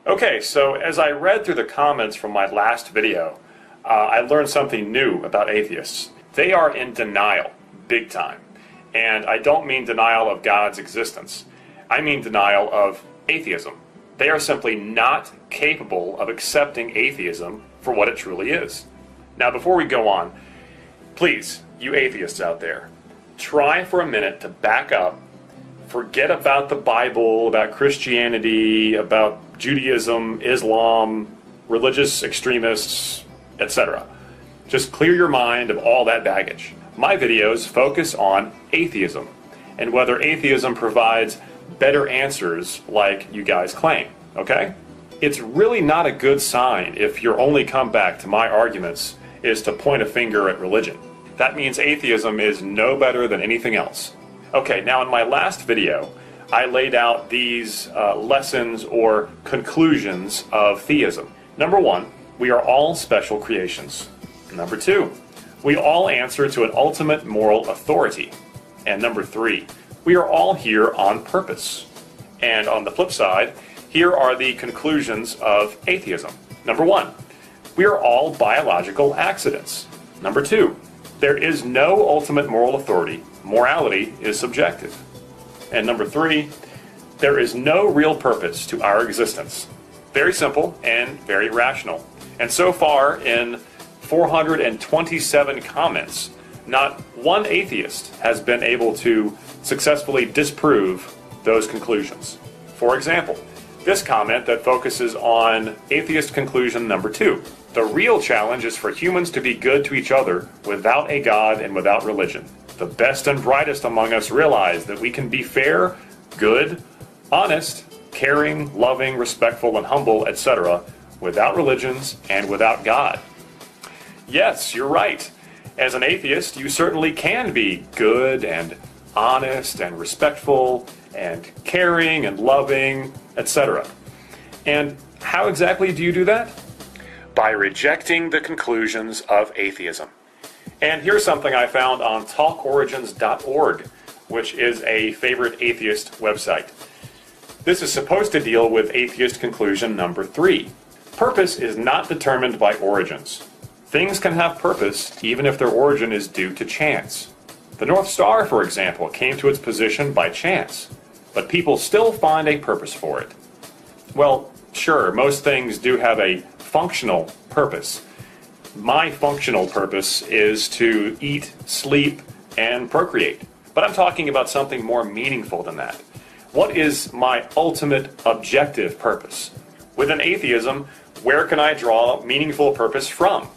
Okay, so as I read through the comments from my last video, I learned something new about atheists. They are in denial, big time. And I don't mean denial of God's existence. I mean denial of atheism. They are simply not capable of accepting atheism for what it truly is. Now, before we go on, please, you atheists out there, try for a minute to back up, forget about the Bible, about Christianity, about Judaism, Islam, religious extremists, etc. Just clear your mind of all that baggage. My videos focus on atheism and whether atheism provides better answers like you guys claim, okay? It's really not a good sign if your only comeback to my arguments is to point a finger at religion. That means atheism is no better than anything else. Okay, now in my last video, I laid out these lessons or conclusions of theism. Number one, we are all special creations. Number two, we all answer to an ultimate moral authority. And number three, we are all here on purpose. And on the flip side, here are the conclusions of atheism. Number one, we are all biological accidents. Number two, there is no ultimate moral authority. Morality is subjective. And number three, there is no real purpose to our existence. Very simple and very rational. And so far in 427 comments, not one atheist has been able to successfully disprove those conclusions. For example, this comment that focuses on atheist conclusion number two. The real challenge is for humans to be good to each other without a God and without religion. The best and brightest among us realize that we can be fair, good, honest, caring, loving, respectful, and humble, etc., without religions and without God. Yes, you're right. As an atheist, you certainly can be good and honest and respectful and caring and loving, etc. And how exactly do you do that? By rejecting the conclusions of atheism. And here's something I found on talkorigins.org, which is a favorite atheist website. This is supposed to deal with atheist conclusion number three. Purpose is not determined by origins. Things can have purpose even if their origin is due to chance. The North Star, for example, came to its position by chance, but people still find a purpose for it. Well, sure, most things do have a functional purpose. My functional purpose is to eat, sleep, and procreate. But I'm talking about something more meaningful than that. What is my ultimate objective purpose? Within atheism, where can I draw meaningful purpose from?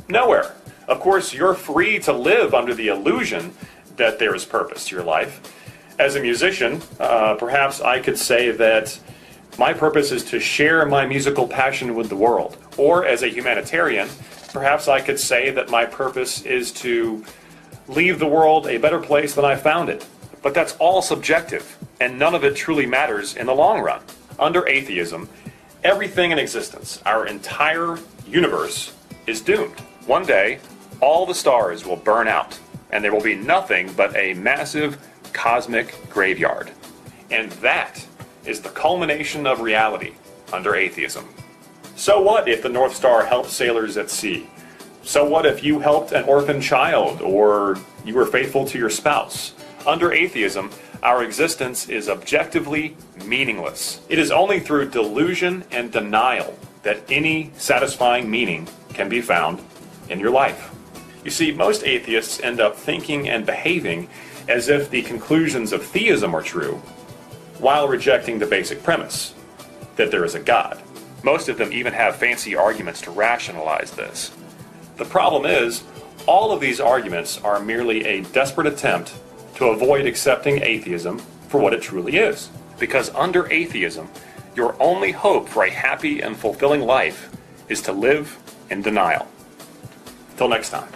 Nowhere. Of course, you're free to live under the illusion that there is purpose to your life. As a musician, perhaps I could say that my purpose is to share my musical passion with the world. Or as a humanitarian, perhaps I could say that my purpose is to leave the world a better place than I found it. But that's all subjective, and none of it truly matters in the long run. Under atheism, everything in existence, our entire universe, is doomed. One day, all the stars will burn out, and there will be nothing but a massive cosmic graveyard. And that is the culmination of reality under atheism. So what if the North Star helped sailors at sea? So what if you helped an orphan child, or you were faithful to your spouse? Under atheism, our existence is objectively meaningless. It is only through delusion and denial that any satisfying meaning can be found in your life. You see, most atheists end up thinking and behaving as if the conclusions of theism are true, while rejecting the basic premise, that there is a God. Most of them even have fancy arguments to rationalize this. The problem is, all of these arguments are merely a desperate attempt to avoid accepting atheism for what it truly is. Because under atheism, your only hope for a happy and fulfilling life is to live in denial. Till next time.